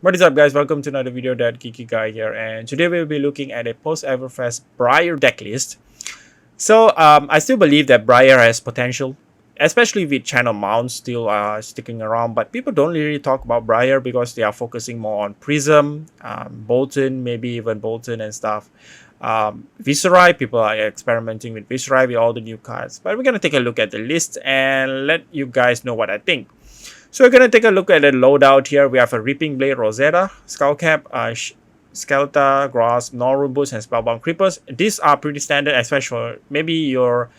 What is up, guys? Welcome to another video. That Geeky guy here, and today we'll be looking at a Post-Everfest Briar deck list. So I still believe that Briar has potential, especially with channel mounts still sticking around. But people don't really talk about Briar because they are focusing more on Prism, Bolton, maybe even Bolton and stuff. Viserai, people are experimenting with Viserai with all the new cards. But we're gonna take a look at the list and let you guys know what I think. So we're going to take a look at the loadout here. We have a Reaping Blade, Rosetta, Skullcap, Skelta, Grass, Norubus, and Spellbound Creepers. These are pretty standard, especially for maybe you're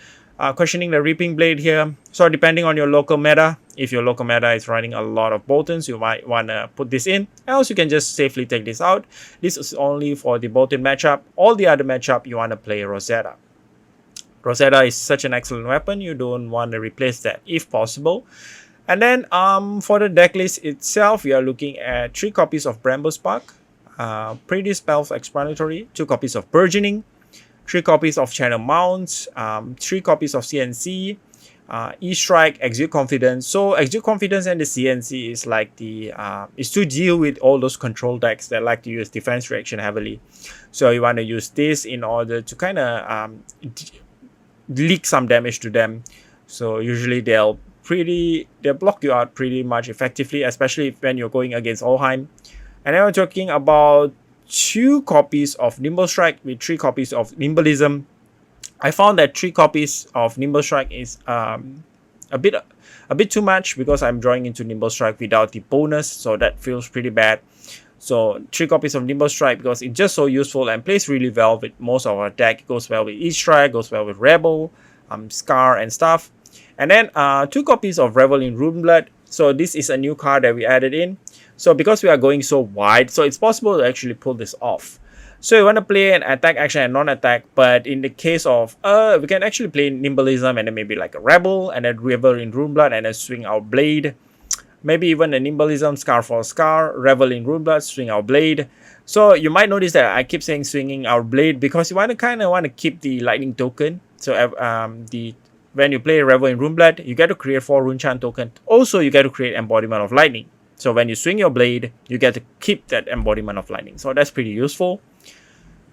questioning the Reaping Blade here. So depending on your local meta, if your local meta is running a lot of Boltons, you might want to put this in. Else you can just safely take this out. This is only for the Bolton matchup. All the other matchup, you want to play Rosetta. Rosetta is such an excellent weapon. You don't want to replace that if possible. And then for the deck list itself, we are looking at 3 copies of Bramble Spark, pretty self-explanatory, 2 copies of Burgeoning, 3 copies of Channel Mounts, 3 copies of CNC, E-Strike, Exude Confidence. So Exude Confidence and the CNC is like the is to deal with all those control decks that like to use defense reaction heavily. So you want to use this in order to kind of leak some damage to them. So usually they'll block you out pretty much effectively, especially when you're going against Olheim. And then we're talking about 2 copies of Nimble Strike with 3 copies of Nimbleism. I found that 3 copies of Nimble Strike is a bit too much because I'm drawing into Nimble Strike without the bonus, so that feels pretty bad. So 3 copies of Nimble Strike because it's just so useful and plays really well with most of our deck. It goes well with E-Strike, goes well with Rebel, Scar and stuff. And then 2 copies of Revel in Runeblood. So this is a new card that we added in. So because we are going so wide, so it's possible to actually pull this off. So you want to play an attack, action, and non-attack. But in the case of, we can actually play Nimbleism and then maybe like a Rebel and then Revel in Runeblood and then swing our Blade. Maybe even a Nimbleism, Scar for Scar, Revel in Runeblood, swing our Blade. So you might notice that I keep saying swinging our Blade because you want to keep the lightning token. So when you play Revel in Runeblood, you get to create 4 Runechan token. Also, you get to create Embodiment of Lightning. So when you swing your blade, you get to keep that Embodiment of Lightning. So that's pretty useful.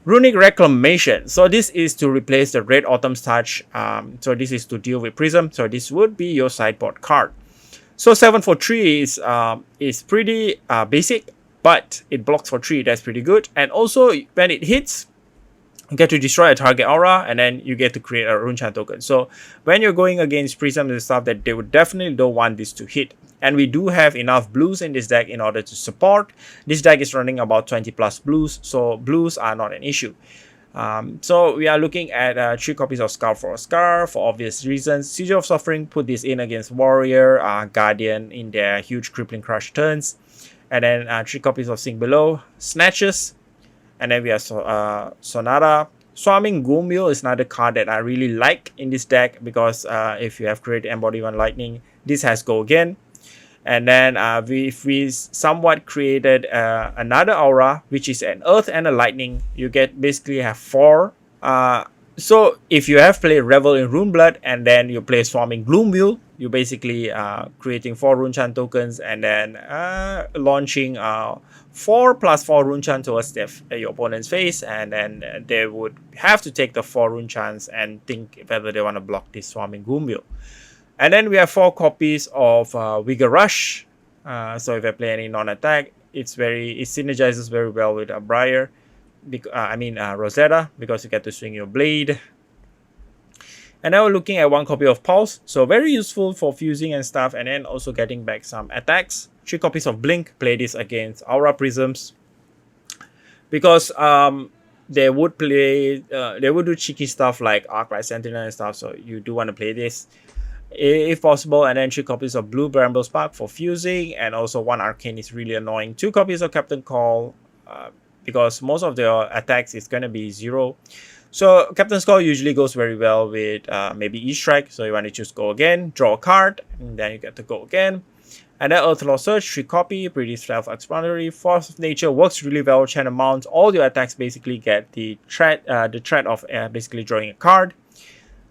Runic Reclamation. So this is to replace the Red Autumn's Touch. So this is to deal with Prism. So this would be your sideboard card. So 7 for 3 is pretty basic, but it blocks for 3. That's pretty good. And also, when it hits, you get to destroy a target aura and then you get to create a Runechan token. So when you're going against Prism and stuff, that they would definitely don't want this to hit. And we do have enough blues in this deck in order to support. This deck is running about 20 plus blues, so blues are not an issue. So we are looking at 3 copies of Scar for Scar for obvious reasons. Sigil of Suffering, put this in against Warrior, Guardian in their huge Crippling Crush turns. And then 3 copies of Sink Below, Snatches. And then we have Sonata. Swarming Gomil is another card that I really like in this deck because if you have created Embodiment Lightning, this has Go Again. And then if we somewhat created another aura, which is an Earth and a Lightning, you basically have 4. So if you have played Revel in Runeblood and then you play Swarming Gloomwheel, you're basically creating 4 Runechan tokens and then launching 4 plus 4 Runechan towards your opponent's face, and then they would have to take the 4 Runechans and think whether they want to block this Swarming Gloomwheel. And then we have 4 copies of Vigor Rush. So if I play any non-attack, it synergizes very well with Briar. Rosetta, because you get to swing your blade. And now we're looking at 1 copy of Pulse. So very useful for fusing and stuff, and then also getting back some attacks. 3 copies of Blink, play this against Aura Prisms. Because they would do cheeky stuff like Arclight Sentinel and stuff, so you do want to play this if possible. And then 3 copies of Blue Bramble Spark for fusing, and also 1 Arcane is really annoying. 2 copies of Captain Call, because most of their attacks is going to be 0. So Captain's Call usually goes very well with maybe E-Strike. So you want to choose Go Again, draw a card, and then you get to Go Again. And then Earthlaw Search, 3 copy, pretty self-explanatory. Force of Nature works really well. Channel Mounts, all your attacks basically get the threat of basically drawing a card.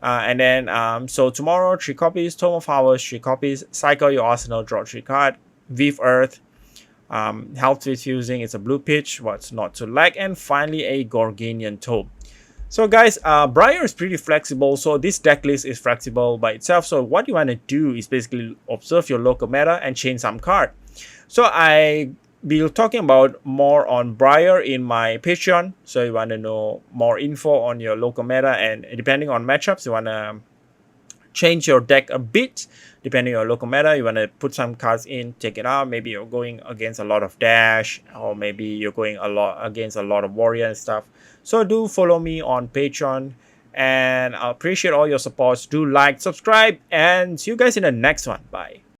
And then, so tomorrow, 3 copies. Tome of Hours, 3 copies. Cycle your arsenal, draw 3 cards. Weave Earth. Health refusing is a blue pitch, what's not to like, and finally a Gorganian Taupe. So guys, Briar is pretty flexible, so this deck list is flexible by itself. So what you want to do is basically observe your local meta and change some card. So I will talking about more on Briar in my Patreon. So you want to know more info on your local meta, and depending on matchups, you want to change your deck a bit depending on your local meta. You want to put some cards in, take it out. Maybe you're going against a lot of dash, or maybe you're going against a lot of warrior and stuff. So do follow me on Patreon, and I appreciate all your supports. Do like, subscribe, and see you guys in the next one. Bye.